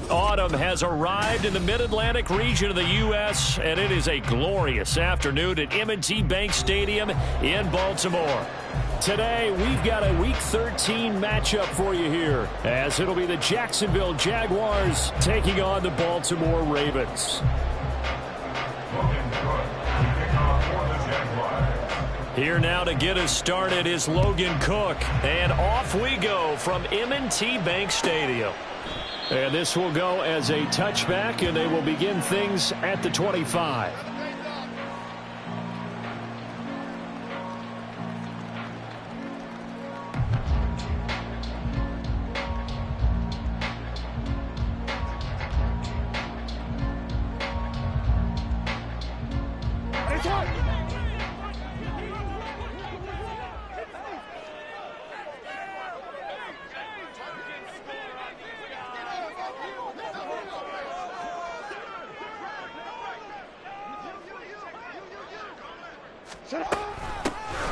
Autumn has arrived in the mid-Atlantic region of the U.S., and it is a glorious afternoon at M&T Bank Stadium in Baltimore. Today, we've got a Week 13 matchup for you here, as it'll be the Jacksonville Jaguars taking on the Baltimore Ravens. Here now to get us started is Logan Cook, and off we go from M&T Bank Stadium. And this will go as a touchback, and they will begin things at the 25.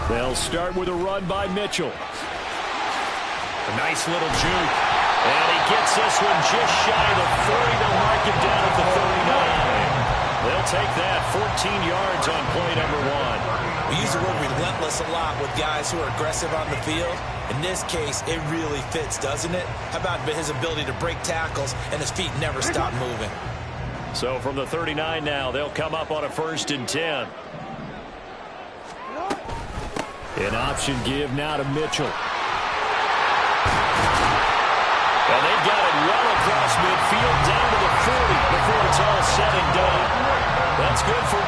They'll start with a run by Mitchell. A nice little juke. And he gets this one just shy of the 40. They'll mark him down at the 39. They'll take that 14 yards on play number 1. We use the word relentless a lot with guys who are aggressive on the field. In this case, it really fits, doesn't it? How about his ability to break tackles and his feet never stop moving? So from the 39 now, they'll come up on a 1st and 10. An option give now to Mitchell. And they've got it well across midfield down to the 40 before it's all said and done. That's good for 21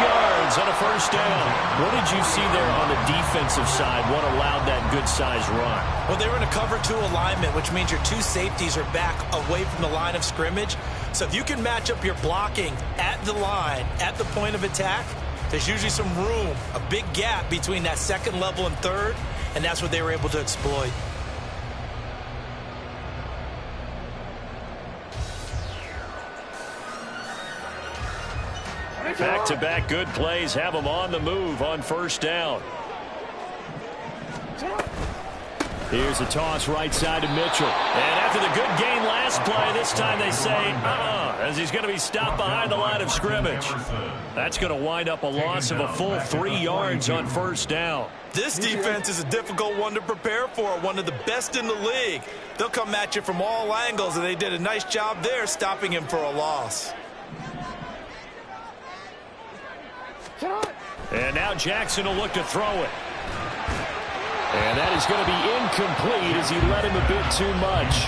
yards on a 1st down. What did you see there on the defensive side? What allowed that good-sized run? Well, they were in a cover 2 alignment, which means your 2 safeties are back away from the line of scrimmage. So if you can match up your blocking at the line, at the point of attack, there's usually some room, a big gap between that 2nd level and 3rd, and that's what they were able to exploit. Back-to-back good plays have them on the move on 1st down. Here's a toss right side to Mitchell. And after the good gain last play, this time they say, as he's going to be stopped behind the line of scrimmage. That's going to wind up a loss of a full 3 yards on 1st down. This defense is a difficult one to prepare for, one of the best in the league. They'll come at you from all angles, and they did a nice job there stopping him for a loss. And now Jackson will look to throw it. And that is going to be incomplete as he led him a bit too much.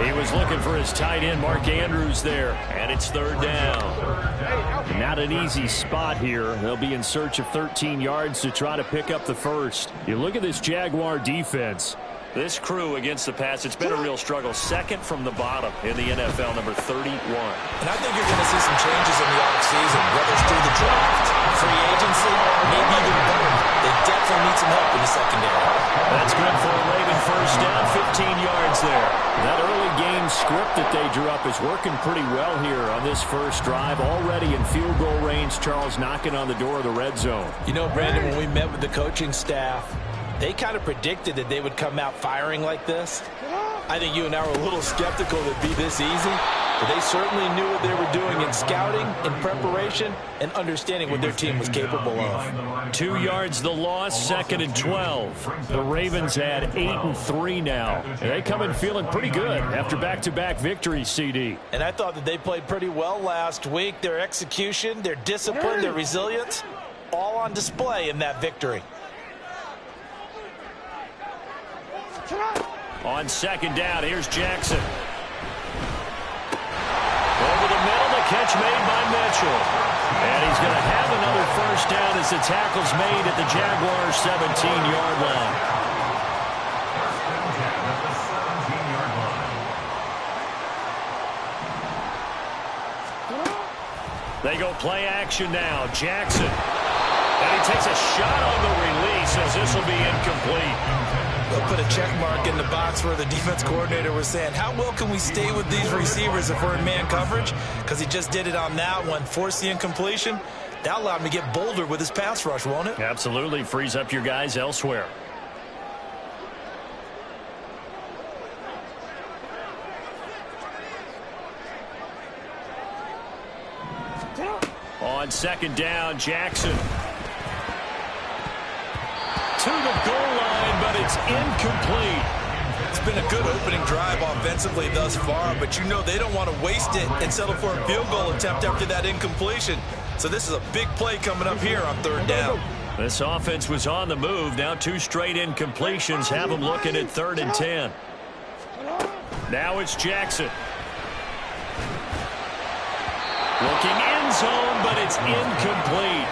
He was looking for his tight end, Mark Andrews, there. And it's 3rd down. Not an easy spot here. They'll be in search of 13 yards to try to pick up the 1st. You look at this Jaguar defense. This crew against the pass, it's been a real struggle. 2nd from the bottom in the NFL, number 31. And I think you're going to see some changes in the offseason, whether it's through the draft, free agency, maybe even both. They definitely need some help in the secondary. That's good for a Raven 1st down, 15 yards there. That early game script that they drew up is working pretty well here on this 1st drive. Already in field goal range, Charles knocking on the door of the red zone. You know, Brandon, when we met with the coaching staff, they kind of predicted that they would come out firing like this. I think you and I were a little skeptical that it'd be this easy, but they certainly knew what they were doing in scouting, in preparation, and understanding what their team was capable of. 2 yards the loss, 2nd and 12. The Ravens had 8-3 now. And they come in feeling pretty good after back-to-back victories, CD. And I thought that they played pretty well last week. Their execution, their discipline, their resilience, all on display in that victory. On 2nd down, here's Jackson. Over the middle to catch made by Mitchell. And he's going to have another first down as the tackle's made at the Jaguars' 17-yard line. They go play action now. Jackson. And he takes a shot on the release as this will be incomplete. They'll put a check mark in the box where the defense coordinator was saying, how well can we stay with these receivers if we're in man coverage? Because he just did it on that one, forced the incompletion. That allowed him to get bolder with his pass rush, won't it? Absolutely. Frees up your guys elsewhere. On second down, Jackson. To the goal line, but it's incomplete. It's been a good opening drive offensively thus far, but you know they don't want to waste it and settle for a field goal attempt after that incompletion. So this is a big play coming up here on third down. This offense was on the move. Now 2 straight incompletions have them looking at 3rd and 10. Now it's Jackson. Looking end zone, but it's incomplete.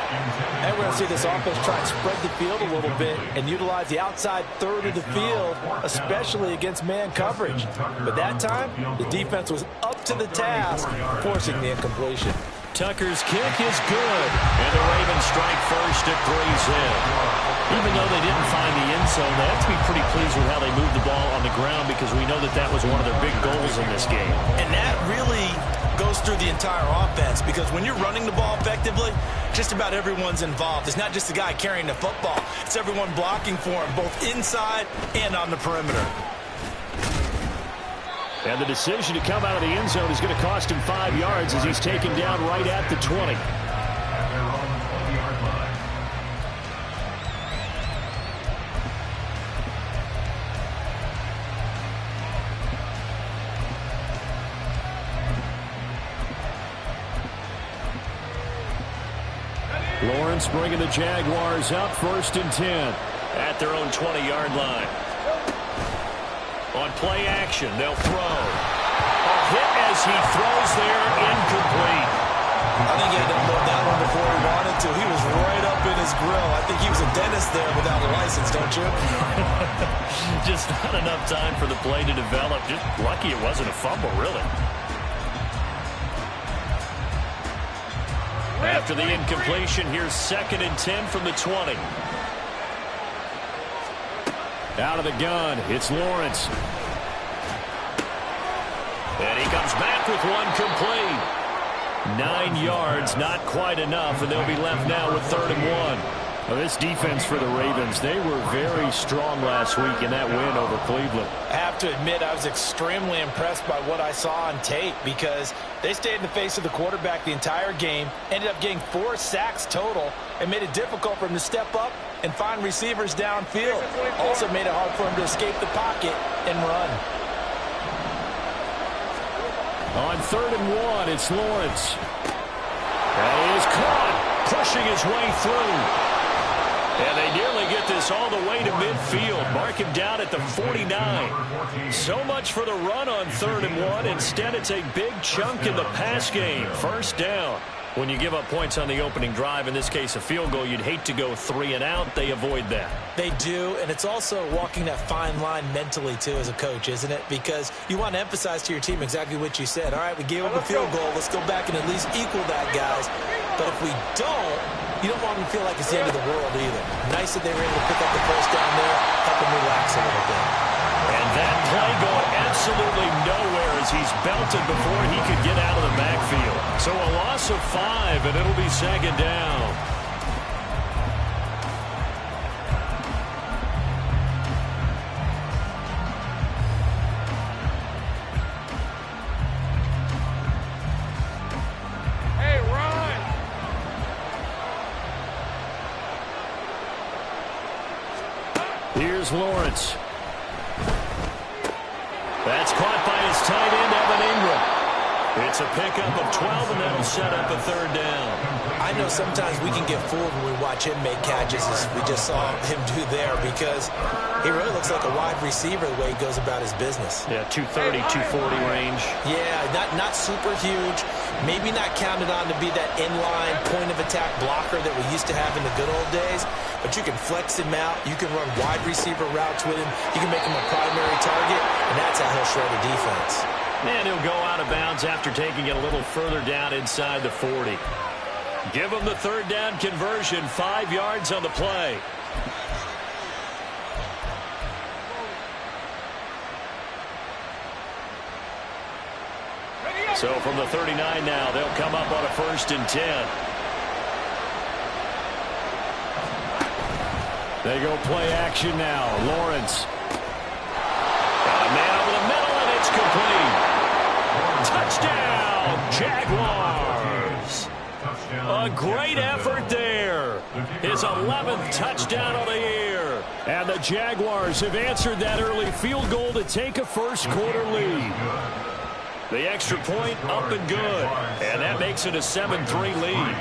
And we're going to see this offense try and spread the field a little bit and utilize the outside third of the field, especially against man coverage. But that time, the defense was up to the task, forcing the incompletion. Tucker's kick is good, and the Ravens strike first at 3's in. Even though they didn't find the end zone, they have to be pretty pleased with how they moved the ball on the ground because we know that that was one of their big goals in this game. And that really goes through the entire offense because when you're running the ball effectively, just about everyone's involved. It's not just the guy carrying the football. It's everyone blocking for him, both inside and on the perimeter. And the decision to come out of the end zone is going to cost him 5 yards as he's taken down right at the 20. Lawrence bringing the Jaguars up 1st and 10 at their own 20-yard line. On play action, they'll throw. A hit as he throws there, incomplete. I think he had to load that one before he wanted to. He was right up in his grill. I think he was a dentist there without a license, don't you? Just not enough time for the play to develop. Just lucky it wasn't a fumble, really. After the incompletion, here's 2nd and 10 from the 20. Out of the gun, it's Lawrence. And he comes back with one complete. 9 yards, not quite enough, and they'll be left now with 3rd and 1. Well, this defense for the Ravens, they were very strong last week in that win over Cleveland. I have to admit, I was extremely impressed by what I saw on tape because they stayed in the face of the quarterback the entire game, ended up getting 4 sacks total, and made it difficult for him to step up and find receivers downfield. Also made it hard for him to escape the pocket and run. On 3rd and 1, it's Lawrence. And he is caught, pushing his way through. And they nearly get this all the way to midfield. Mark him down at the 49. So much for the run on 3rd and 1. Instead, it's a big chunk in the pass game. 1st down. When you give up points on the opening drive, in this case a field goal, you'd hate to go 3 and out. They avoid that. They do, and it's also walking that fine line mentally, too, as a coach, isn't it? Because you want to emphasize to your team exactly what you said. All right, we gave up a field goal. Let's go back and at least equal that, guys. But if we don't, you don't want them to feel like it's the end of the world either. Nice that they were able to pick up the first down there, help them relax a little bit. And that play going absolutely nowhere as he's belted before he could get out of the backfield. So a loss of 5, and it'll be 2nd down. Here's Lawrence. That's caught by his tight end, Evan Ingram. It's a pickup of 12, and that'll set up a 3rd down. I I know sometimes we can get fooled when we watch him make catches, as we just saw him do there, because he really looks like a wide receiver the way he goes about his business. Yeah, 230, 240 range. Yeah, not super huge. Maybe not counted on to be that inline point-of-attack blocker that we used to have in the good old days, but you can flex him out. You can run wide receiver routes with him. You can make him a primary target, and that's how he'll shred a defense. And he'll go out of bounds after taking it a little further down inside the 40. Give him the third down conversion, 5 yards on the play. So from the 39 now, they'll come up on a 1st and 10. They go play action now. Lawrence. Got a man over the middle, and it's complete. Touchdown, Jaguars. A great effort there. His 11th touchdown of the year. And the Jaguars have answered that early field goal to take a first-quarter lead. The extra point up and good. And that makes it a 7-3 lead.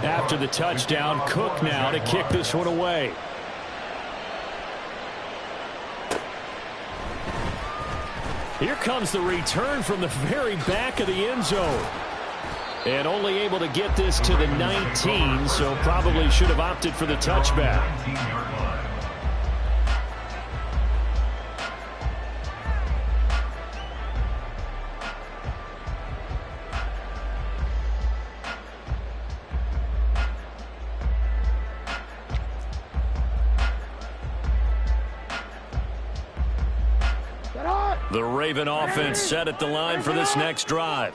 After the touchdown, Cook now to kick this one away. Here comes the return from the very back of the end zone. And only able to get this to the 19, so probably should have opted for the touchback. The Raven offense set at the line for this next drive.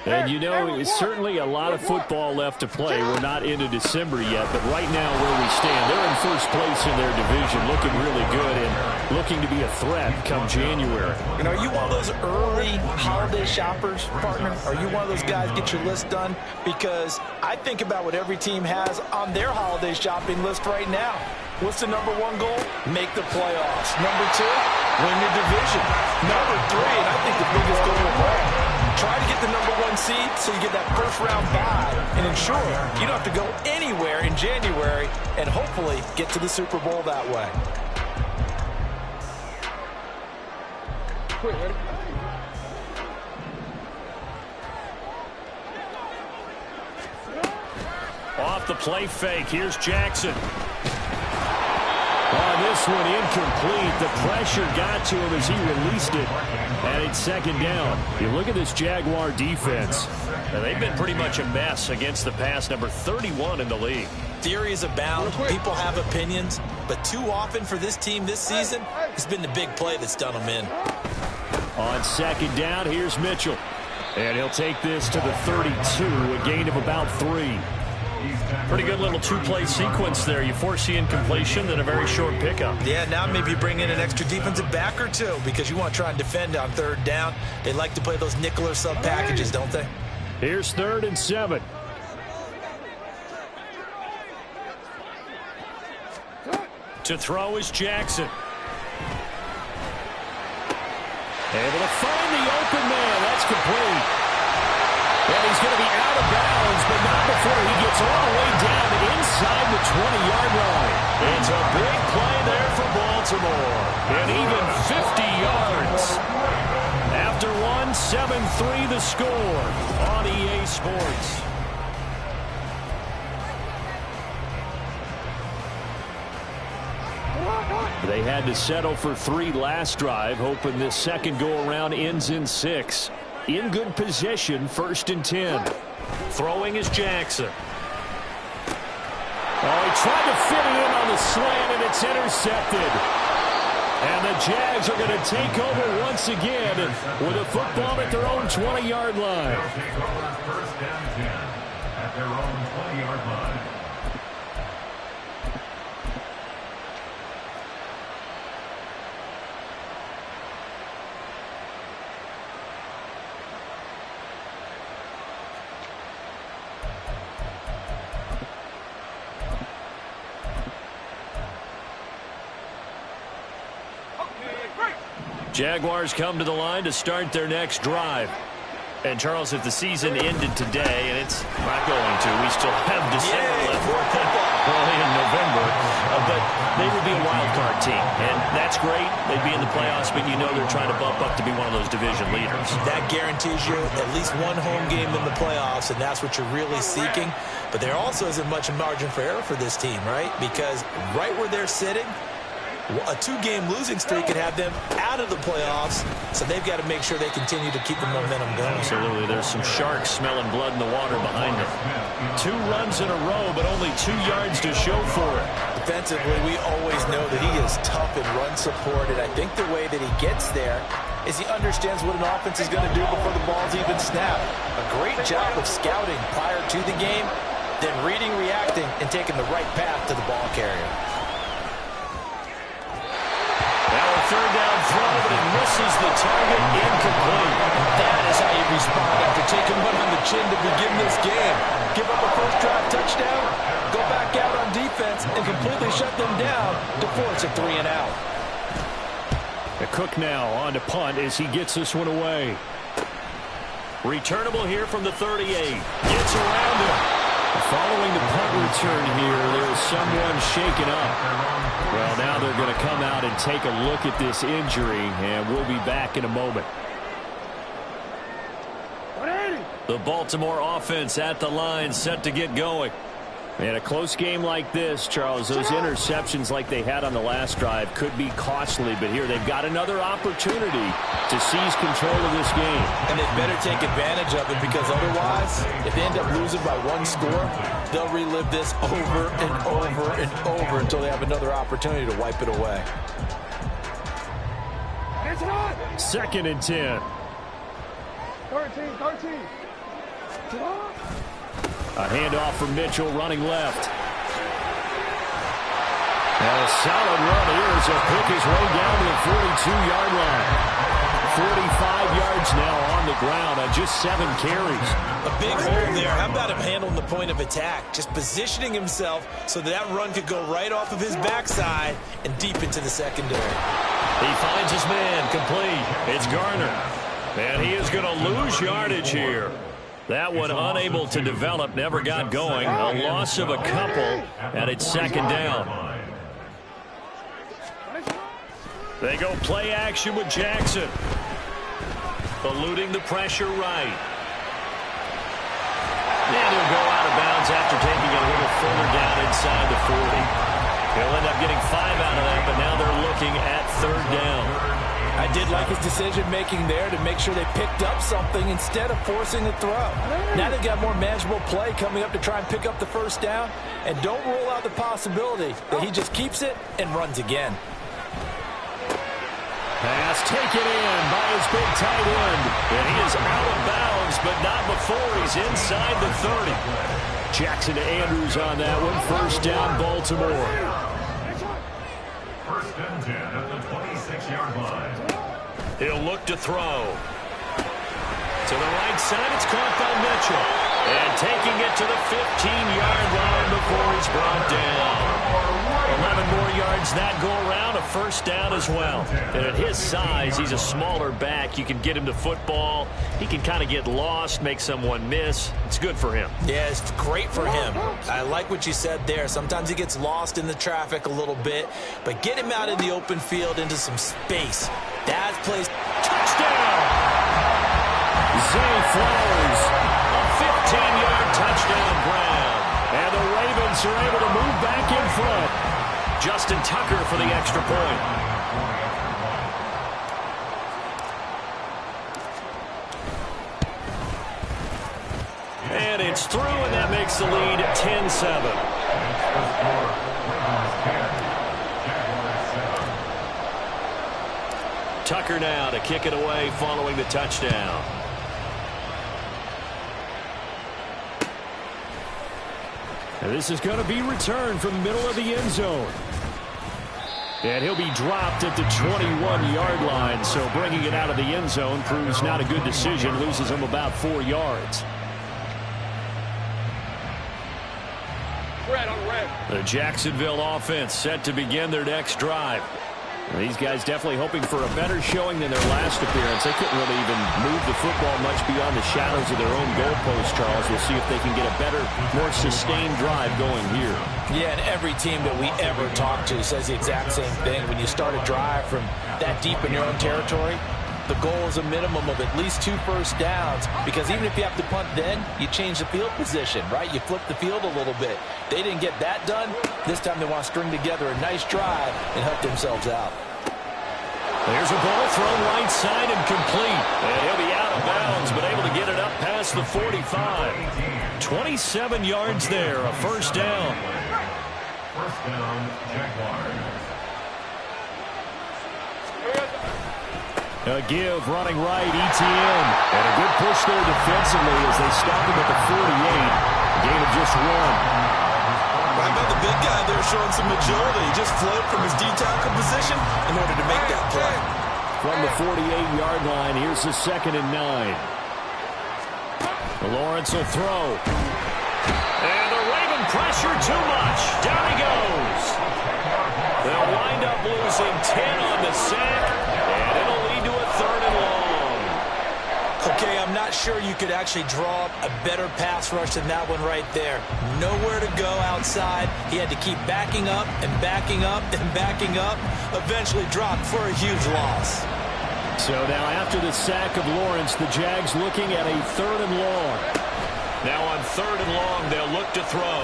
And, you know, it's certainly a lot of football left to play. We're not into December yet, but right now where we stand, they're in first place in their division, looking really good and looking to be a threat come January. You know, are you one of those early holiday shoppers, partner? Are you one of those guys get your list done? Because I think about what every team has on their holiday shopping list right now. What's the number one goal? Make the playoffs. Number two, win your division. Number three, and I think the biggest goal of all, try to get the number one seed so you get that first-round bye and ensure you don't have to go anywhere in January and hopefully get to the Super Bowl that way. Off the play fake, here's Jackson. On this one, incomplete. The pressure got to him as he released it. And it's 2nd down. You look at this Jaguar defense. And they've been pretty much a mess against the pass, number 31 in the league. Theories abound. People have opinions. But too often for this team this season, it's been the big play that's done them in. On 2nd down, here's Mitchell. And he'll take this to the 32, a gain of about 3. Pretty good little two-play sequence there. You force the incompletion, then a very short pickup. Yeah, now maybe bring in an extra defensive back or two because you want to try and defend on 3rd down. They like to play those nickel or sub packages, don't they? Here's 3rd and 7. To throw is Jackson. Able to find the open man. That's complete. And he's going to be out of bounds, but not before he gets all the way down inside the 20-yard line. It's a big play there for Baltimore. And even 50 yards. After one, 7-3 the score on EA Sports. They had to settle for 3 last drive, hoping this second go-around ends in 6. In good position, 1st and 10. Throwing is Jackson. Oh, he tried to fit it in on the slant, and it's intercepted. And the Jags are going to take over once again with a football at their own 20-yard line. First down 10 at their own 20-yard line. Jaguars come to the line to start their next drive. And, Charles, if the season ended today, and it's not going to, we still have December left. Well, in November. But they would be a wild card team. And that's great. They'd be in the playoffs, but you know they're trying to bump up to be one of those division leaders. That guarantees you at least one home game in the playoffs, and that's what you're really seeking. But there also isn't much margin for error for this team, right? Because right where they're sitting, a 2-game losing streak could have them out of the playoffs, so they've got to make sure they continue to keep the momentum going. Absolutely. There's some sharks smelling blood in the water behind them. 2 runs in a row, but only 2 yards to show for it. Defensively, we always know that he is tough in run support, and I think the way that he gets there is he understands what an offense is going to do before the ball's even snapped. A great job of scouting prior to the game, then reading, reacting, and taking the right path to the ball carrier. Now a 3rd down throw, but it misses the target, incomplete. That is how you respond after taking one on the chin to begin this game. Give up a first drive touchdown, go back out on defense, and completely shut them down to force a 3 and out. Cook now on to punt as he gets this one away. Returnable here from the 38. Gets around him. Following the punt return here, there's someone shaken up. Well, now they're going to come out and take a look at this injury, and we'll be back in a moment. The Baltimore offense at the line, set to get going. And a close game like this, Charles, those interceptions like they had on the last drive could be costly, but here they've got another opportunity to seize control of this game. And they better take advantage of it, because otherwise, if they end up losing by 1 score, they'll relive this over and over and over until they have another opportunity to wipe it away. 2nd and 10. 13. A handoff from Mitchell running left. And a solid run here as he'll pick his way down to the 42-yard line. 45 yards now on the ground on just 7 carries. A big hole there. How about him handling the point of attack? Just positioning himself so that run could go right off of his backside and deep into the secondary. He finds his man complete. It's Garner. And he is going to lose yardage here. That one unable to develop, never got going. A loss of a couple, and it's 2nd down. They go play action with Jackson. Eluding the pressure right. And he'll go out of bounds after taking it a little further down inside the 40. He'll end up getting 5 out of that, but now they're looking at 3rd down. I did like his decision-making there to make sure they picked up something instead of forcing the throw. Now they've got more manageable play coming up to try and pick up the 1st down, and don't rule out the possibility that he just keeps it and runs again. Pass taken in by his big tight end. And he is out of bounds, but not before he's inside the 30. Jackson to Andrews on that one. 1st down, Baltimore. 1st and 10 at the 26-yard line. He'll look to throw. To the right side, it's caught by Mitchell. And taking it to the 15-yard line before he's brought down. 11 more yards that go around, a 1st down as well. And at his size, he's a smaller back. You can get him to football. He can kind of get lost, make someone miss. It's good for him. Yeah, it's great for him. I like what you said there. Sometimes he gets lost in the traffic a little bit, but get him out in the open field into some space. That plays. Touchdown! Zay Flowers, a 15-yard touchdown grab. And the Ravens are able to move back in front. Justin Tucker for the extra point. And it's through, and that makes the lead 10-7. Tucker now to kick it away following the touchdown. And this is going to be returned from the middle of the end zone. And he'll be dropped at the 21-yard line, so bringing it out of the end zone proves not a good decision, loses him about 4 yards. The Jacksonville offense set to begin their next drive. These guys definitely hoping for a better showing than their last appearance. They couldn't really even move the football much beyond the shadows of their own goalpost, Charles. We'll see if they can get a better, more sustained drive going here. Yeah, and every team that we ever talk to says the exact same thing. When you start a drive from that deep in your own territory, the goal is a minimum of at least 2 first downs, because even if you have to punt then, you change the field position, right? You flip the field a little bit. They didn't get that done. This time they want to string together a nice drive and help themselves out. There's a ball thrown right side and complete. And he'll be out of bounds, but able to get it up past the 45. 27 yards there, a first down. First down, Jaguars. A give, running right, ETN. And a good push there defensively as they stop him at the 48. A gain of just 1. Right about the big guy there showing some agility. He just flowed from his D-tackle position in order to make that play. From the 48-yard line, here's the 2nd and 9. Lawrence will throw. And the Raven pressure too much. Down he goes. They'll wind up losing 10 on the sack, and it'll lead to a 3rd and long. Okay, I'm not sure you could actually draw up a better pass rush than that one right there. Nowhere to go outside. He had to keep backing up and backing up and backing up. Eventually dropped for a huge loss. So now after the sack of Lawrence, the Jags looking at a 3rd and long. Now on 3rd and long, they'll look to throw.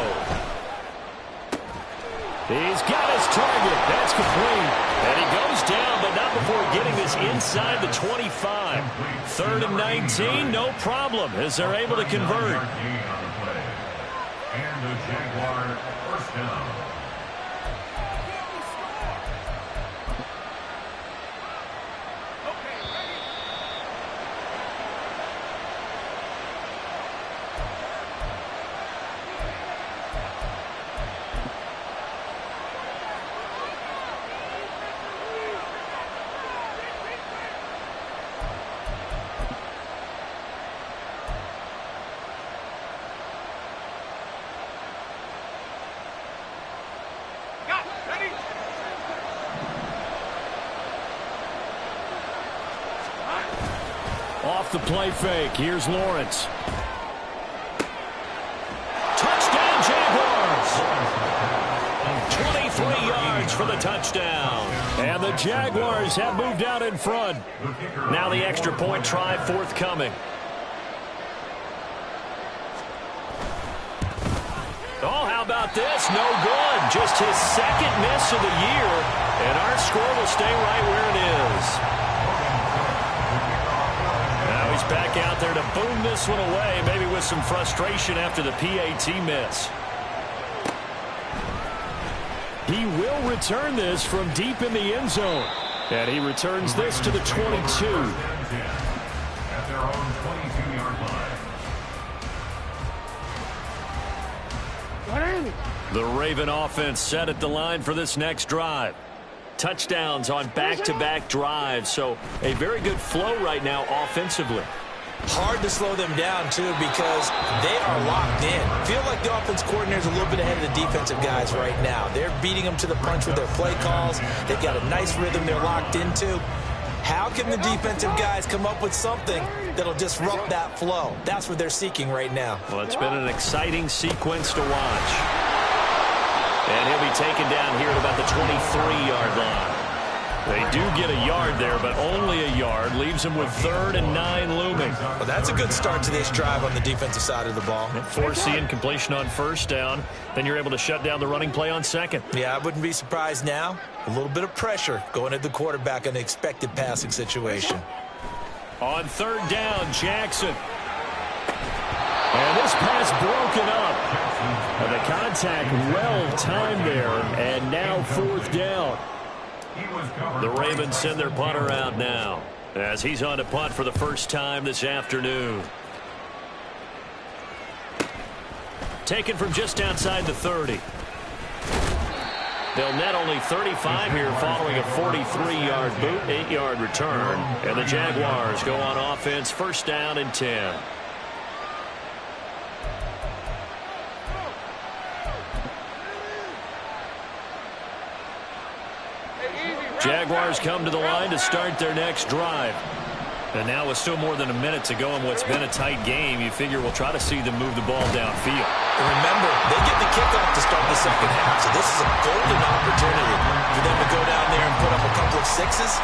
He's got his target. That's complete. And he goes down, but not before getting this inside the 25. 3rd and 19, no problem, as they're able to convert. And the Jaguar first down. Off the play fake, here's Lawrence. Touchdown, Jaguars! 23 yards for the touchdown. And the Jaguars have moved out in front. Now the extra point try forthcoming. Oh, how about this? No good. Just his 2nd miss of the year. And our score will stay right where it is. Now he's back out there to boom this one away, maybe with some frustration after the PAT miss. He will return this from deep in the end zone. And he returns this to the 22. At their own 22-yard line. The Raven offense set at the line for this next drive. Touchdowns on back-to-back drives, so a very good flow right now offensively. Hard to slow them down, too, because they are locked in. Feel like the offense coordinator is a little bit ahead of the defensive guys right now. They're beating them to the punch with their play calls. They've got a nice rhythm they're locked into. How can the defensive guys come up with something that'll disrupt that flow? That's what they're seeking right now. Well, it's been an exciting sequence to watch. And he'll be taken down here at about the 23-yard line. They do get a yard there, but only a yard. Leaves them with 3rd and 9 looming. Well, that's a good start to this drive on the defensive side of the ball. Force the incompletion on 1st down. Then you're able to shut down the running play on 2nd. Yeah, I wouldn't be surprised now. A little bit of pressure going at the quarterback in an expected passing situation. On 3rd down, Jackson. And this pass broken up. And the contact well timed there. And now 4th down. The Ravens send their punter out now as he's on to punt for the first time this afternoon. Taken from just outside the 30. They'll net only 35 here following a 43-yard boot, 8-yard return. And the Jaguars go on offense, 1st down and 10. Jaguars come to the line to start their next drive. And now with still more than a minute to go in what's been a tight game, you figure we'll try to see them move the ball downfield. And remember, they get the kickoff to start the second half, so this is a golden opportunity for them to go down there and put up a couple of sixes.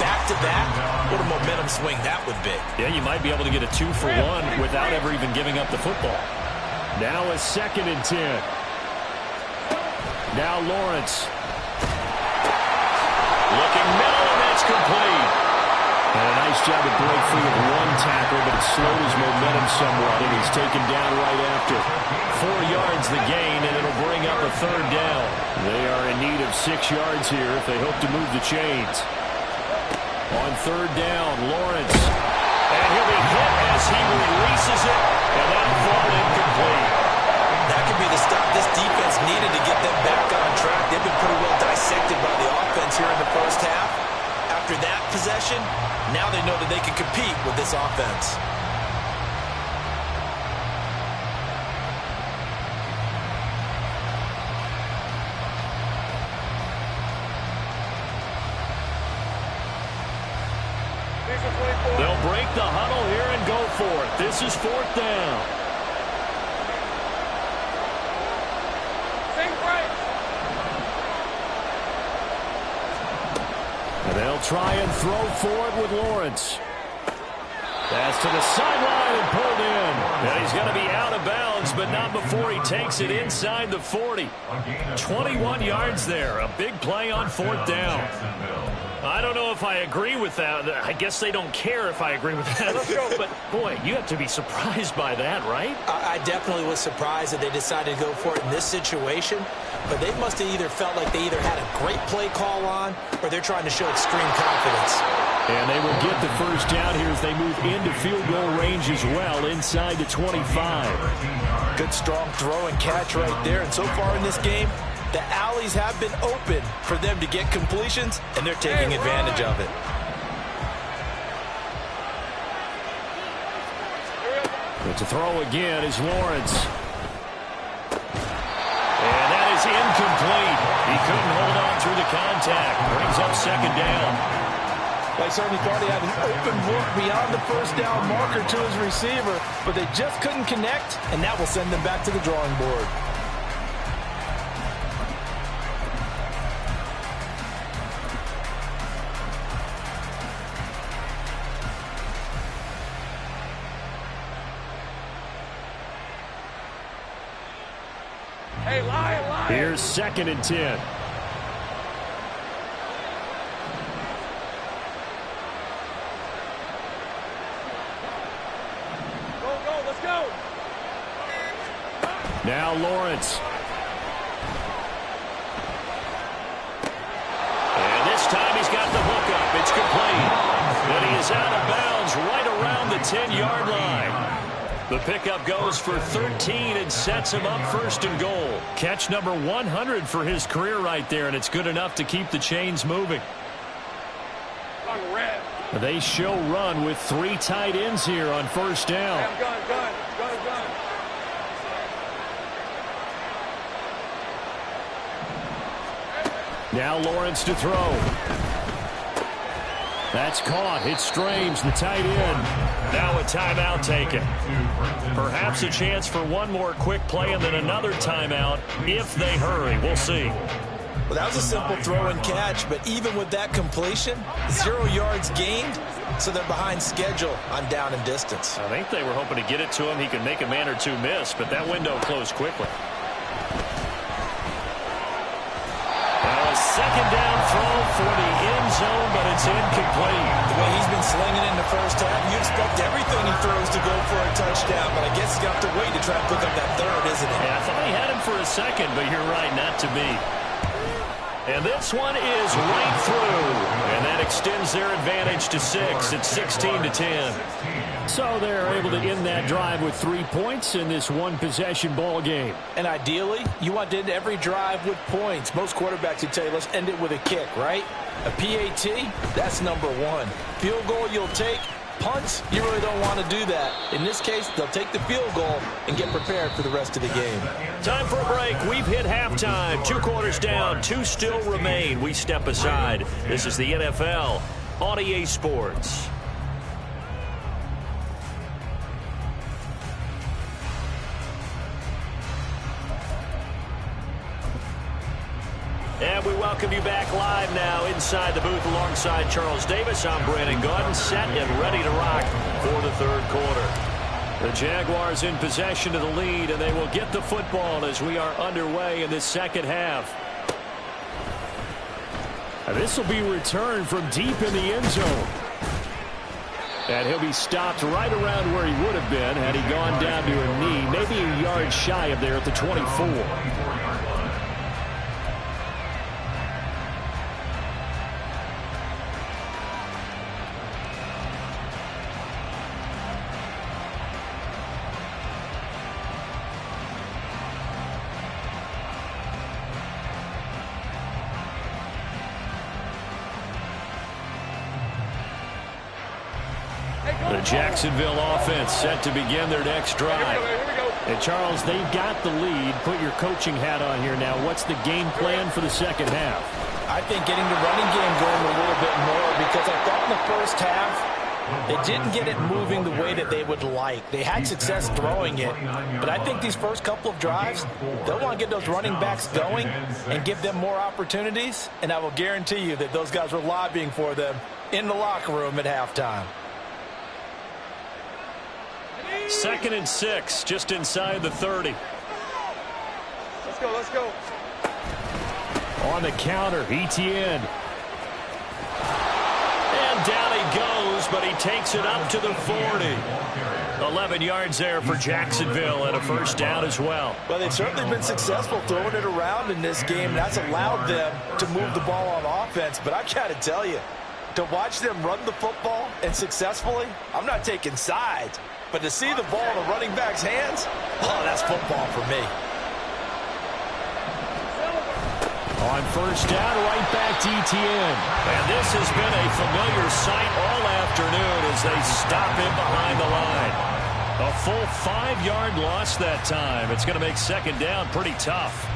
Back-to-back, what a momentum swing that would be. Yeah, you might be able to get a 2-for-1 without ever even giving up the football. Now a 2nd and 10. Now Lawrence. Looking middle, and that's complete. And a nice job to break free of one tackle, but it slowed his momentum somewhat, and he's taken down right after. 4 yards the gain, and it'll bring up a 3rd down. They are in need of 6 yards here if they hope to move the chains. On 3rd down, Lawrence. And he'll be hit as he releases it, and that'll fall incomplete. That could be the stop this defense needed to get them back on track. They've been pretty well dissected by the offense here in the first half. After that possession, now they know that they can compete with this offense. They'll break the huddle here and go for it. This is 4th down. And they'll try and throw for it with Lawrence. Pass to the sideline and pulled in. And he's going to be out of bounds, but not before he takes it inside the 40. 21 yards there. A big play on 4th down. I don't know if I agree with that. I guess they don't care if I agree with that. But, boy, you have to be surprised by that, right? I definitely was surprised that they decided to go for it in this situation. But they must have either felt like they either had a great play call on or they're trying to show extreme confidence. And they will get the 1st down here as they move into field goal range as well, inside the 25. Good, strong throw and catch right there. And so far in this game, the alleys have been open for them to get completions, and they're taking advantage of it. But to throw again is Lawrence. And that is incomplete. He couldn't hold on through the contact. Brings up 2nd down. They certainly thought he had an open look beyond the 1st down marker to his receiver, but they just couldn't connect, and that will send them back to the drawing board. Here's 2nd and 10. Let's go. Now Lawrence. And this time he's got the hook up. It's complete. But he is out of bounds right around the 10-yard line. The pickup goes for 13 and sets him up 1st and goal. Catch number 100 for his career right there, and it's good enough to keep the chains moving. They show run with 3 tight ends here on 1st down. Gun. Now Lawrence to throw. That's caught. It's Strange, the tight end. Now a timeout taken. Perhaps a chance for one more quick play and then another timeout if they hurry. We'll see. Well, that was a simple throw and catch, but even with that completion, 0 yards gained, so they're behind schedule on down and distance. I think they were hoping to get it to him. He could make a man or two miss, but that window closed quickly. Now a 2nd down throw for the end zone, but it's incomplete. The way he's been slinging in the first half, you expect everything he throws to go for a touchdown, but I guess he's got to wait to try and pick up that 3rd, isn't it? Yeah, I thought he had him for a second, but you're right, not to be. And this one is right through. And that extends their advantage to 6. It's 16-10. So they're able to end that drive with 3 points in this one-possession ball game. And ideally, you want to end every drive with points. Most quarterbacks would tell you, let's end it with a kick, right? A PAT, that's number 1. Field goal you'll take, Punts, you really don't want to do that. In this case, they'll take the field goal and get prepared for the rest of the game. Time for a break. We've hit halftime. 2 quarters down, 2 still remain. We step aside. This is the NFL on EA Sports. And we welcome you back live now inside the booth alongside Charles Davis. I'm Brandon Gaudin, set and ready to rock for the third quarter. The Jaguars in possession of the lead, and they will get the football as we are underway in this second half. And this will be returned from deep in the end zone. And he'll be stopped right around where he would have been had he gone down to a knee, maybe a yard shy of there at the 24. The Jacksonville offense set to begin their next drive. And Charles, they've got the lead. Put your coaching hat on here now. What's the game plan for the second half? I think getting the running game going a little bit more, because I thought in the first half they didn't get it moving the way that they would like. They had success throwing it, but I think these first couple of drives, they'll want to get those running backs going and give them more opportunities, and I will guarantee you that those guys were lobbying for them in the locker room at halftime. 2nd and 6, just inside the 30. Let's go, let's go. On the counter, Etienne. And down he goes, but he takes it up to the 40. 11 yards there for Jacksonville and a first down as well. Well, they've certainly been successful throwing it around in this game. That's allowed them to move the ball on offense. But I've got to tell you, to watch them run the football and successfully, I'm not taking sides. But to see the ball in the running back's hands, oh, that's football for me. On first down, right back to Etienne. And this has been a familiar sight all afternoon as they stop him behind the line. A full 5-yard loss that time. It's going to make second down pretty tough.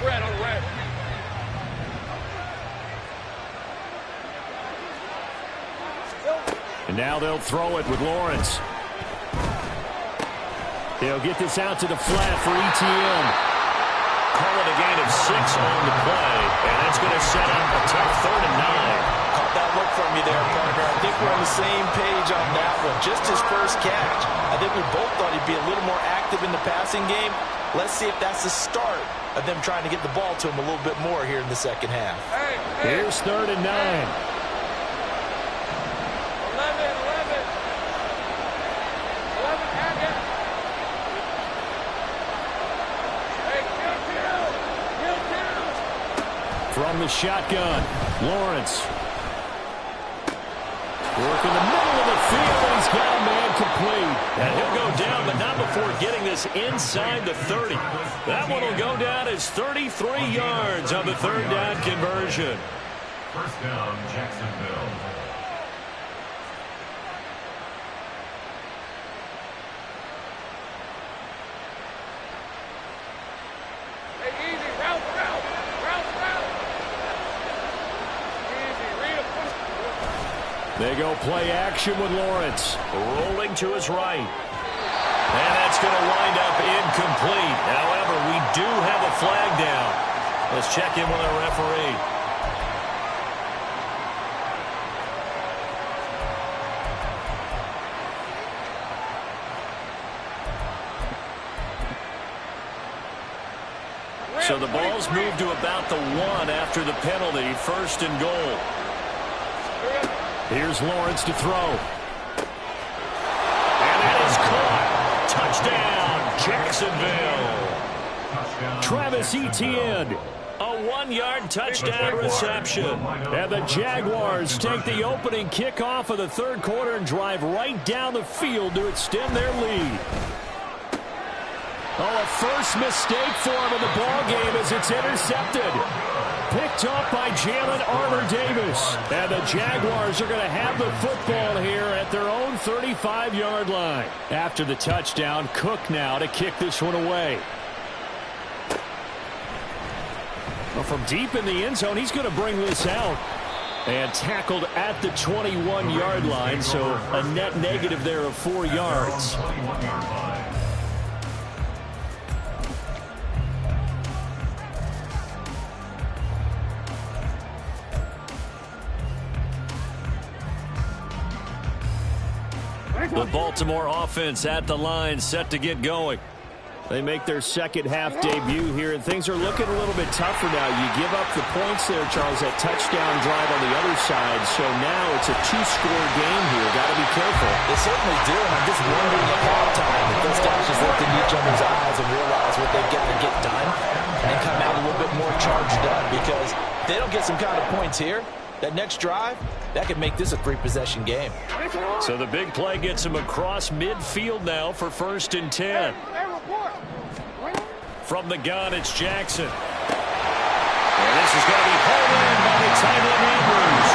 Red on red. And now they'll throw it with Lawrence. They'll get this out to the flat for Etienne. Call it a gain of 6 on the play, and that's going to set up a tough 3rd and 9. Caught that look from you there, partner. I think we're on the same page on that one. Just his first catch. I think we both thought he'd be a little more active in the passing game. Let's see if that's the start of them trying to get the ball to him a little bit more here in the second half. Here's 3rd and 9. 11. From the shotgun, Lawrence. Working the middle of the field, and he's got a man complete. And he'll go down, but not before getting this inside the 30. That one will go down as 33 yards on the 3rd down conversion. First down, Jacksonville. They go play action with Lawrence. Rolling to his right. And that's going to wind up incomplete. However, we do have a flag down. Let's check in with our referee. So the ball's moved to about the 1 after the penalty. 1st and goal. Here's Lawrence to throw. And that is caught. Touchdown, Jacksonville. Travis Etienne. A 1-yard touchdown reception. And the Jaguars take the opening kickoff of the 3rd quarter and drive right down the field to extend their lead. Oh, a first mistake for him in the ball game as it's intercepted. picked off by Jalen Armour-Davis. And the Jaguars are going to have the football here at their own 35-yard line. After the touchdown, Cook now to kick this one away. Well, from deep in the end zone, he's going to bring this out. And tackled at the 21-yard line, so a net negative there of 4 yards. The Baltimore offense at the line, set to get going. They make their second-half debut here, and things are looking a little bit tougher now. You give up the points there, Charles, that touchdown drive on the other side, so now it's a 2-score game here. Got to be careful. They certainly do, and I'm just wondering at halftime if those guys just look in each other's eyes and realize what they've got to get done and come out a little bit more charged up, because if they don't get some kind of points here, that next drive, that could make this a 3-possession game. So the big play gets him across midfield now for 1st and 10. From the gun, it's Jackson. And this is going to be pulled in by the tight end Andrews.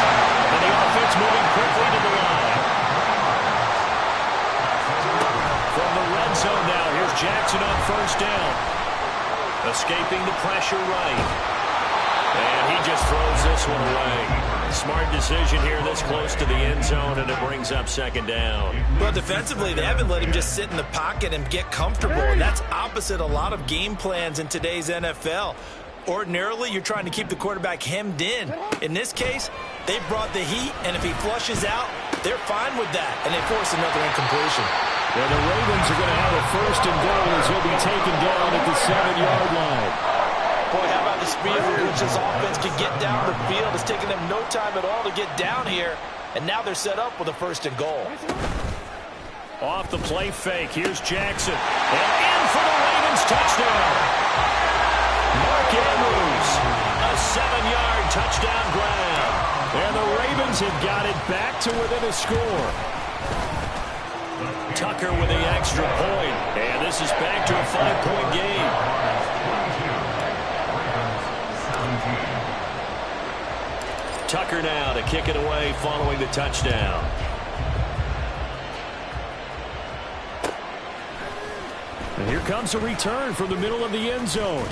And the offense moving quickly to the line. From the red zone now, here's Jackson on 1st down. Escaping the pressure right. And he just throws this one away. Smart decision here this close to the end zone, and it brings up 2nd down. Well, defensively, they haven't let him just sit in the pocket and get comfortable, and that's opposite a lot of game plans in today's NFL. Ordinarily, you're trying to keep the quarterback hemmed in. In this case, they brought the heat, and if he flushes out, they're fine with that, and they force another incompletion. Well, the Ravens are going to have a 1st and goal as he'll be taken down at the 7-yard line. Boy, how about the speed with which this offense can get down the field? It's taken them no time at all to get down here, and now they're set up with a 1st and goal. Off the play fake, here's Jackson. And in for the Ravens touchdown. Mark Andrews, a 7-yard touchdown grab. And the Ravens have got it back to within a score. Tucker with the extra point. And this is back to a 5-point game. Tucker now to kick it away following the touchdown. And here comes a return from the middle of the end zone.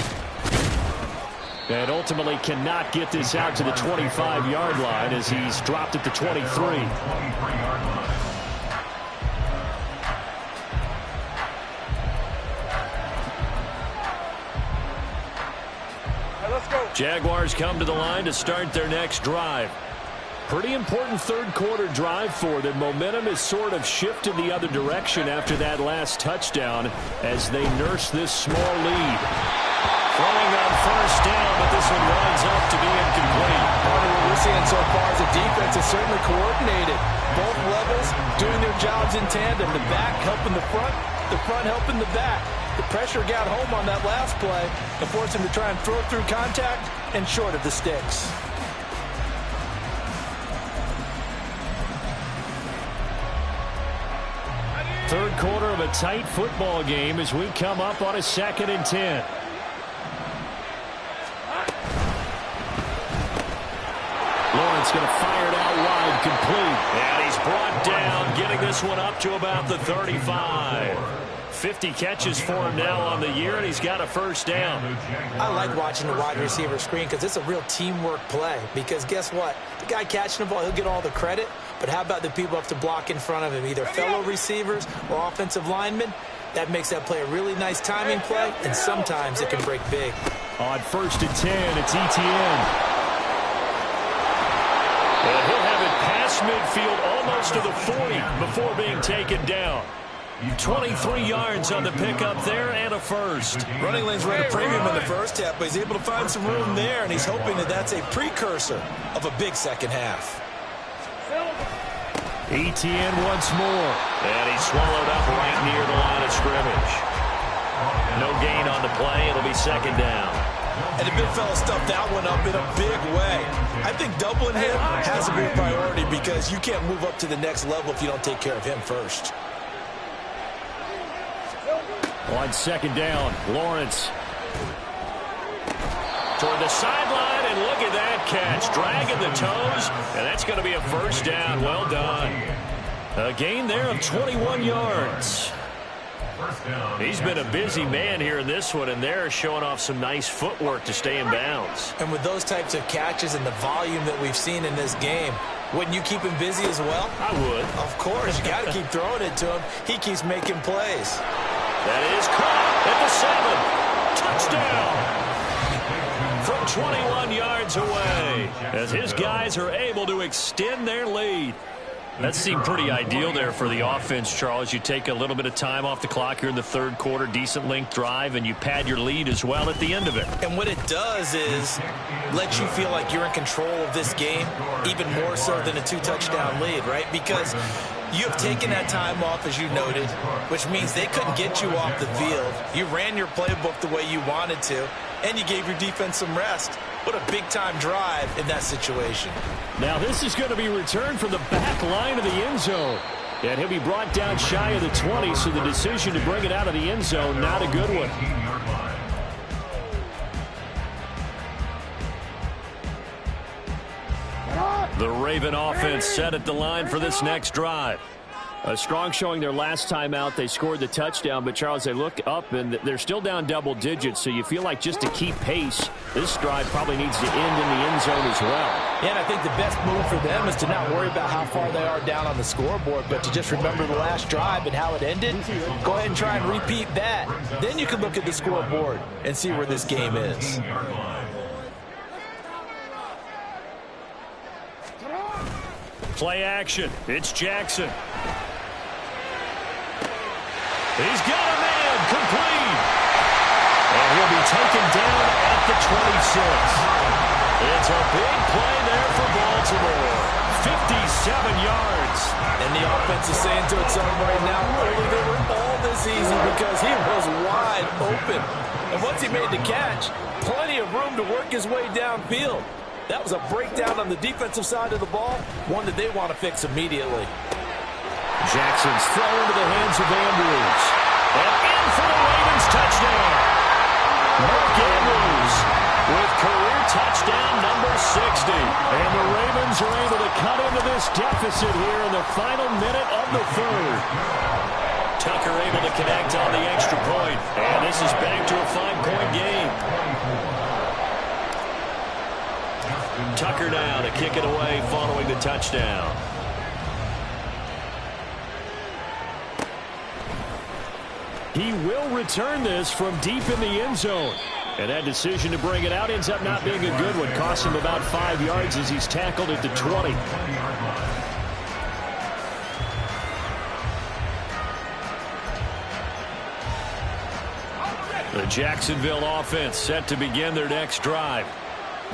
And ultimately cannot get this out to the 25-yard line as he's dropped at the 23. Jaguars come to the line to start their next drive. Pretty important third-quarter drive for them. Momentum has sort of shifted the other direction after that last touchdown as they nurse this small lead. Throwing on 1st down, but this one winds up to be incomplete. What we're seeing so far is the defense is certainly coordinated. Both levels doing their jobs in tandem. The back helping the front helping the back. The pressure got home on that last play and forced him to try and throw through contact and short of the sticks. Third quarter of a tight football game as we come up on a 2nd and 10. Lawrence going to fire it out wide, complete. And he's brought down, getting this one up to about the 35. 50 catches for him now on the year, and he's got a 1st down. I like watching the wide receiver screen because it's a real teamwork play. Because guess what? The guy catching the ball, he'll get all the credit. But how about the people have to block in front of him, either fellow receivers or offensive linemen? That makes that play a really nice timing play, and sometimes it can break big. On 1st and 10, it's Etienne. And he'll have it past midfield almost to the 40 before being taken down. 23 yards on the pickup there and a 1st. Running lanes were at a premium in the first half, but he's able to find some room there, and he's hoping that that's a precursor of a big second half. Etienne once more. And he's swallowed up right near the line of scrimmage. No gain on the play. It'll be 2nd down. And the big fella stuffed that one up in a big way. I think doubling him has to be a priority because you can't move up to the next level if you don't take care of him first. On 2nd down, Lawrence. toward the sideline, and look at that catch. Dragging the toes, and that's going to be a first down. Well done. A gain there of 21 yards. He's been a busy man here in this one, and they're showing off some nice footwork to stay in bounds. And with those types of catches and the volume that we've seen in this game, wouldn't you keep him busy as well? I would. Of course. You got to keep throwing it to him. He keeps making plays. That is caught at the 7. Touchdown. From 21 yards away, as his guys are able to extend their lead. That seemed pretty ideal there for the offense, Charles. You take a little bit of time off the clock here in the third quarter, decent length drive, and you pad your lead as well at the end of it. And what it does is let you feel like you're in control of this game, even more so than a 2-touchdown lead, right? Because you have taken that time off, as you noted, which means they couldn't get you off the field. You ran your playbook the way you wanted to, and you gave your defense some rest. What a big-time drive in that situation. Now this is going to be returned from the back line of the end zone. And he'll be brought down shy of the 20, so the decision to bring it out of the end zone, not a good one. The Raven offense set at the line for this next drive. A strong showing their last time out. They scored the touchdown, but, Charles, they look up, and they're still down double digits, so you feel like just to keep pace, this drive probably needs to end in the end zone as well. Yeah, and I think the best move for them is to not worry about how far they are down on the scoreboard, but to just remember the last drive and how it ended. Go ahead and try and repeat that. Then you can look at the scoreboard and see where this game is. Play action. It's Jackson. He's got a man complete. And he'll be taken down at the 26. It's a big play there for Baltimore. 57 yards. And the offense is saying to itself right now, only they were all this easy because he was wide open. And once he made the catch, plenty of room to work his way downfield. That was a breakdown on the defensive side of the ball, one that they want to fix immediately. Jackson's thrown into the hands of Andrews. And in for the Ravens touchdown. Mark Andrews with career touchdown number 60. And the Ravens are able to cut into this deficit here in the final minute of the third. Tucker able to connect on the extra point. And this is back to a 5-point game. Tucker now to kick it away following the touchdown. He will return this from deep in the end zone. And that decision to bring it out ends up not being a good one. Cost him about 5 yards as he's tackled at the 20. The Jacksonville offense set to begin their next drive.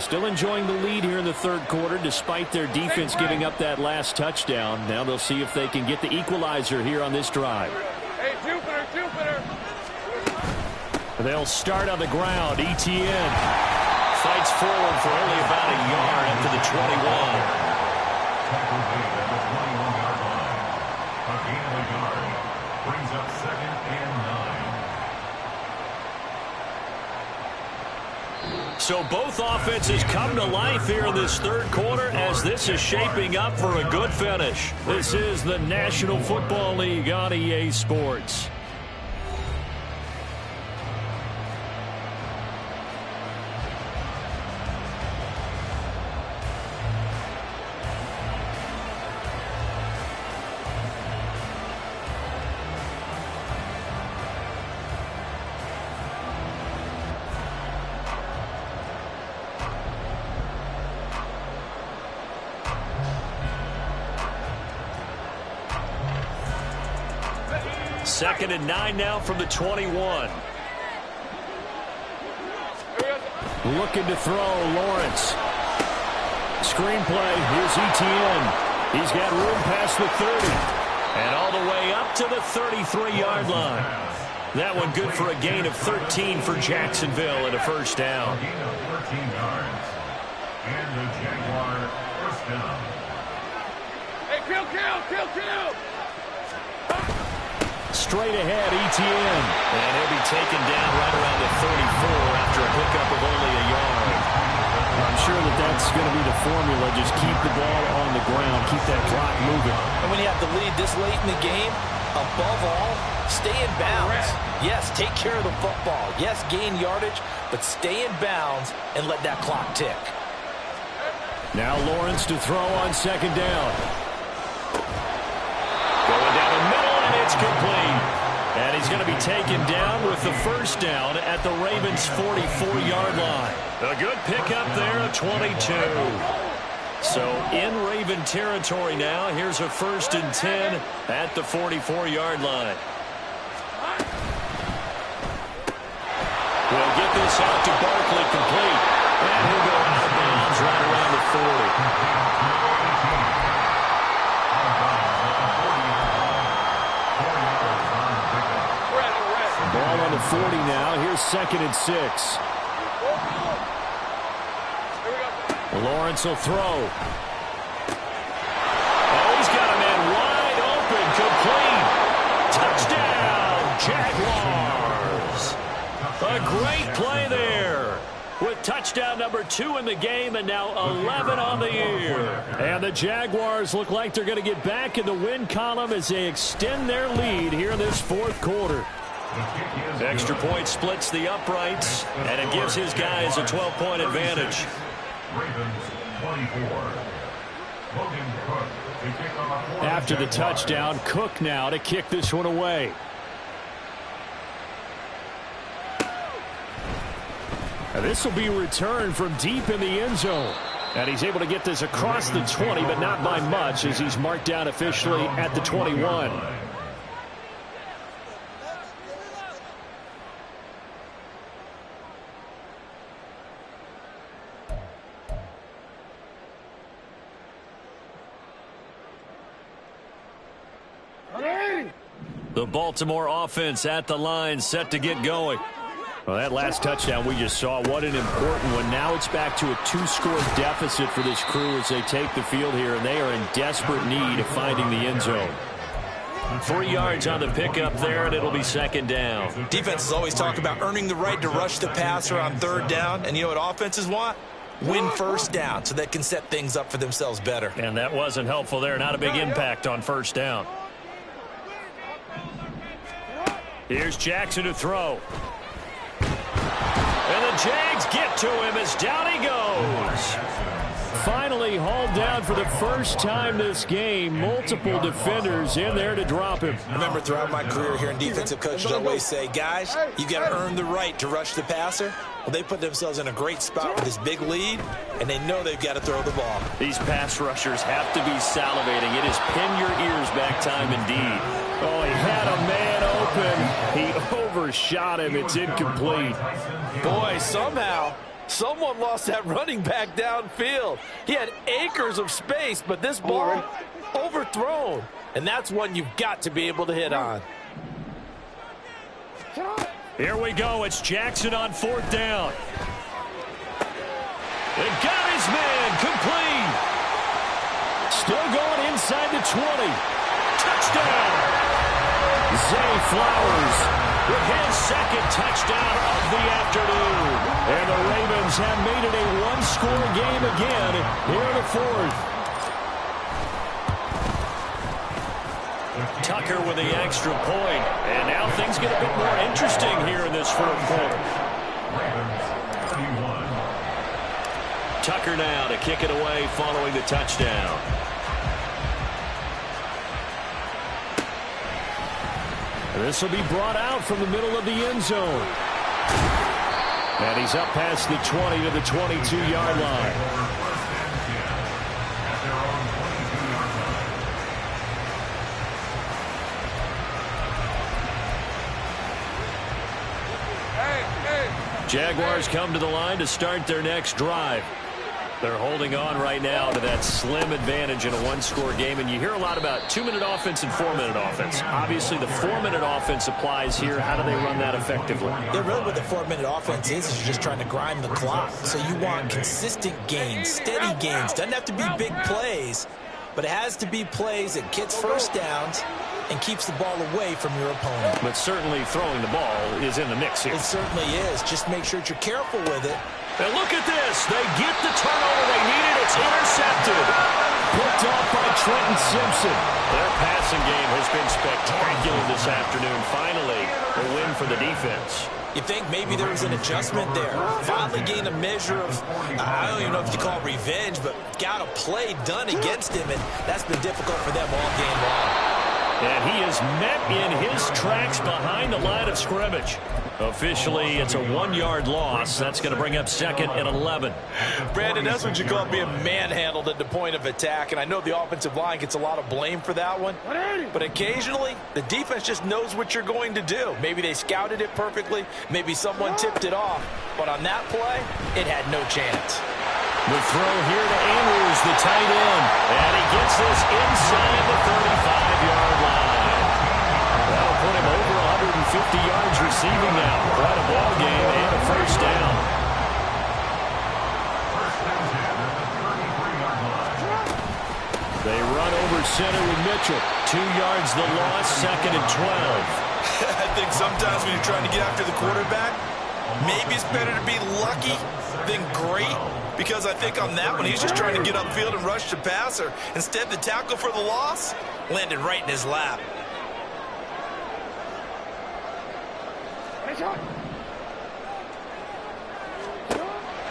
Still enjoying the lead here in the third quarter despite their defense giving up that last touchdown. Now they'll see if they can get the equalizer here on this drive. Hey, Jupiter, Jupiter. They'll start on the ground. ETN fights forward for only about a yard after the 21. Brings up 2nd and 9. So both offenses come to life here in this third quarter as this is shaping up for a good finish. This is the National Football League on EA Sports. Second and 9 now from the 21. Looking to throw, Lawrence. Screenplay, here's ETN. He's got room past the 30. And all the way up to the 33-yard line. That one good for a gain of 13 for Jacksonville and a first down. Gain of 13 yards. And the Jaguar first down. Hey, kill. Straight ahead, ETN. And he'll be taken down right around the 34 after a pickup of only a yard. sure that that's going to be the formula. Just keep the ball on the ground. Keep that clock moving. And when you have the lead this late in the game, above all, stay in bounds. Yes, take care of the football. Yes, gain yardage, but stay in bounds and let that clock tick. Now Lawrence to throw on second down. Going down the middle, and it's complete. And he's going to be taken down with the first down at the Ravens' 44-yard line. A good pickup there, a 22. So in Raven territory now. Here's a 1st and 10 at the 44-yard line. We'll get this out to Barkley complete. And he'll go out of bounds right around the 40. Ball on the 40 now. Here's 2nd and 6. Lawrence will throw. Oh, he's got a man wide open. Complete. Touchdown, Jaguars. A great play there. With touchdown number 2 in the game and now 11 on the year. And the Jaguars look like they're going to get back in the win column as they extend their lead here in this 4th quarter. Extra point splits the uprights, and it gives his guys a 12-point advantage. After the touchdown, Cook now to kick this one away. Now this will be returned from deep in the end zone. And he's able to get this across the 20, but not by much, as he's marked down officially at the 21. The Baltimore offense at the line, set to get going. Well, that last touchdown we just saw, what an important one. Now it's back to a 2-score deficit for this crew as they take the field here, and they are in desperate need of finding the end zone. 3 yards on the pickup there, and it'll be 2nd down. Defenses always talk about earning the right to rush the passer on 3rd down, and you know what offenses want? Win 1st down so they can set things up for themselves better. And that wasn't helpful there. Not a big impact on 1st down. Here's Jackson to throw. And the Jags get to him as down he goes. Finally hauled down for the first time this game. Multiple defenders in there to drop him. I remember throughout my career here in defensive coaches always say, guys, you got to earn the right to rush the passer. Well, they put themselves in a great spot with this big lead, and they know they've got to throw the ball. These pass rushers have to be salivating. It is pin your ears back time indeed. Oh, he had a man open. He overshot him. It's incomplete. Boy, somehow someone lost that running back downfield. He had acres of space, but this ball overthrown. And that's one you've got to be able to hit on. Here we go. It's Jackson on 4th down. They got his man complete. Still going inside the 20. Touchdown. Zay Flowers with his 2nd touchdown of the afternoon. And the Ravens have made it a 1-score game again here in the 4th. Tucker with the extra point. And now things get a bit more interesting here in this 4th quarter. Tucker now to kick it away following the touchdown. This will be brought out from the middle of the end zone. And he's up past the 20 to the 22-yard line. Jaguars come to the line to start their next drive. They're holding on right now to that slim advantage in a 1-score game. And you hear a lot about 2-minute offense and 4-minute offense. Obviously, the 4-minute offense applies here. How do they run that effectively? Yeah, really what the 4-minute offense is you're just trying to grind the clock. So you want consistent gains, steady gains. Doesn't have to be big plays, but it has to be plays that gets 1st downs and keeps the ball away from your opponent. But certainly throwing the ball is in the mix here. It certainly is. Just make sure that you're careful with it And look at this. They get the turnover they needed. It's intercepted. Picked off by Trenton Simpson. Their passing game has been spectacular this afternoon. Finally, a win for the defense. You think maybe there was an adjustment there. Finally gained a measure of, I don't even know if you call it revenge, but got a play done against him, and that's been difficult for them all game long. And he is met in his tracks behind the line of scrimmage. Officially, it's a 1-yard loss. That's going to bring up 2nd and 11. Brandon, that's what you call being manhandled at the point of attack, and I know the offensive line gets a lot of blame for that one. But occasionally, the defense just knows what you're going to do. Maybe they scouted it perfectly. Maybe someone tipped it off. But on that play, it had no chance. The throw here to Andrews, the tight end. And he gets this inside the 35-yard line. That'll put him over 150 yards receiving now. Quite a ball game and a first down. They run over center with Mitchell. 2 yards the loss, 2nd and 12. I think sometimes when you're trying to get after the quarterback, maybe it's better to be lucky than great. Because I think on that one, he's just trying to get upfield and rush the passer. Instead, the tackle for the loss landed right in his lap.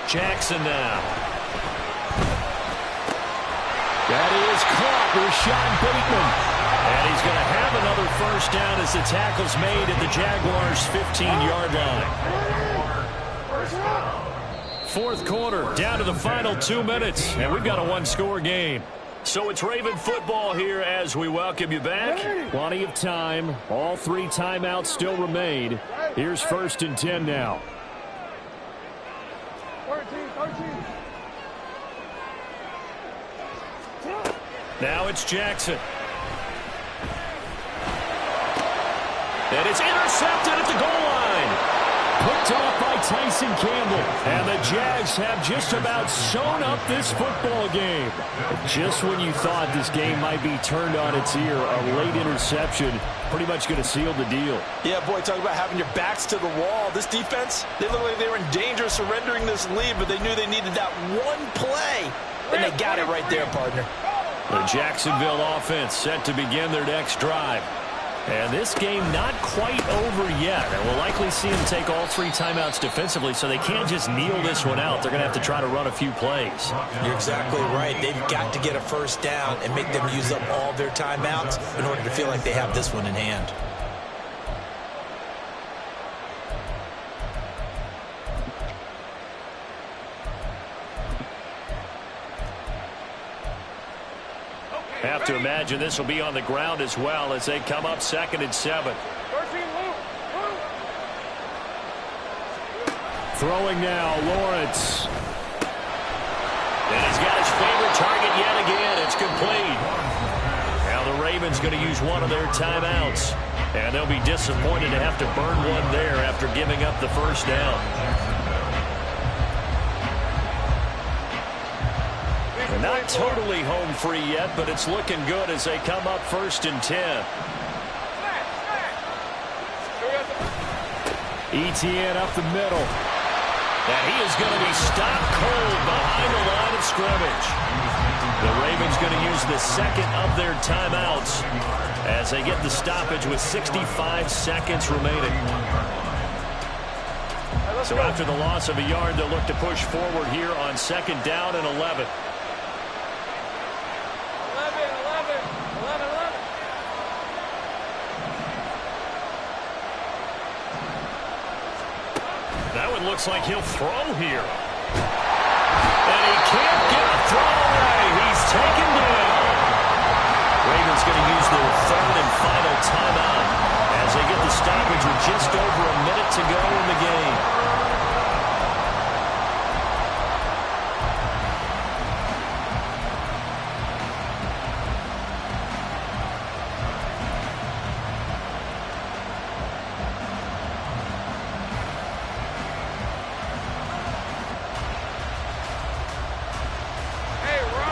Jackson now. That is caught. Rashad Bateman. And he's going to have another first down as the tackle's made at the Jaguars' 15-yard line. Fourth quarter, down to the final 2 minutes, and we've got a one-score game. So it's Raven football here as we welcome you back. Plenty of time. All 3 timeouts still remain. Here's 1st and 10 now. 13. Now it's Jackson. And it's intercepted at the goal line. Picked off by Tyson Campbell. And the Jags have just about sewn up this football game. Just when you thought this game might be turned on its ear, a late interception pretty much going to seal the deal. Yeah, boy, talk about having your backs to the wall. This defense, they look like they were in danger of surrendering this lead, but they knew they needed that one play. And they got it right there, partner. The Jacksonville offense set to begin their next drive. And this game not quite over yet. And we'll likely see them take all 3 timeouts defensively, so they can't just kneel this one out. They're going to have to try to run a few plays. You're exactly right. They've got to get a first down and make them use up all their timeouts in order to feel like they have this one in hand. Have to imagine this will be on the ground as well as they come up 2nd and 7. Throwing now, Lawrence. And he's got his favorite target yet again. It's complete. Now the Ravens going to use one of their timeouts. And they'll be disappointed to have to burn one there after giving up the first down. Not totally home free yet, but it's looking good as they come up 1st and 10. Etienne up the middle. And he is going to be stopped cold behind the line of scrimmage. The Ravens going to use the 2nd of their timeouts as they get the stoppage with 65 seconds remaining. So after the loss of a yard, they'll look to push forward here on 2nd down and 11. That one looks like he'll throw here. And he can't get a throw away. He's taken down. Ravens going to use their 3rd and final timeout as they get the stoppage with just over a minute to go in the game.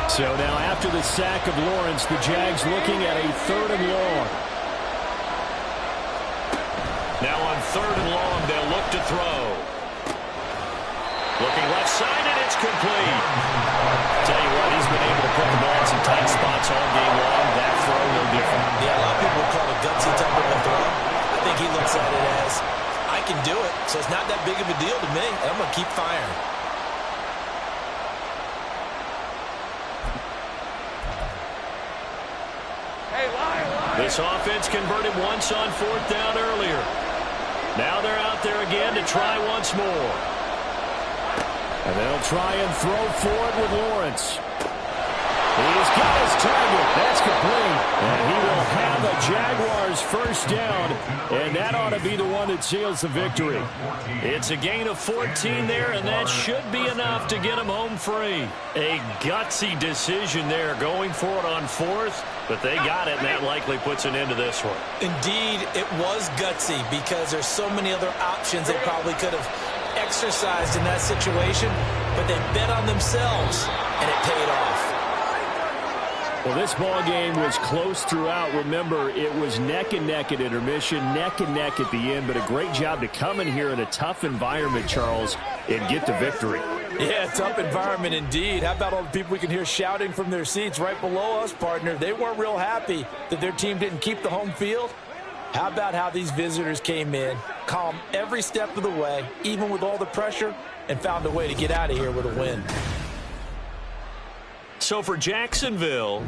So now after the sack of Lawrence, the Jags looking at a 3rd and long. Now on 3rd and long, they'll look to throw. Looking left side, and it's complete. Tell you what, he's been able to put the ball in some tight spots all game long. That throw, no different. Yeah, a lot of people would call it a gutsy type of a throw. I think he looks at it as, I can do it, so it's not that big of a deal to me, and I'm going to keep firing. Hey, line. This offense converted once on 4th down earlier. Now they're out there again to try once more. And they'll try and throw forward with Lawrence. He's got his target. That's complete. And he will have a Jaguars first down. And that ought to be the one that seals the victory. It's a gain of 14 there, and that should be enough to get him home free. A gutsy decision there going for it on 4th. But they got it, and that likely puts an end to this one. Indeed, it was gutsy because there's so many other options they probably could have exercised in that situation. But they bet on themselves, and it paid off. Well, this ball game was close throughout. Remember, it was neck and neck at intermission, neck and neck at the end, but a great job to come in here in a tough environment, Charles, and get the victory. Yeah, tough environment indeed. How about all the people we can hear shouting from their seats right below us, partner? They weren't real happy that their team didn't keep the home field. How about how these visitors came in, calm every step of the way, even with all the pressure, and found a way to get out of here with a win. So for Jacksonville,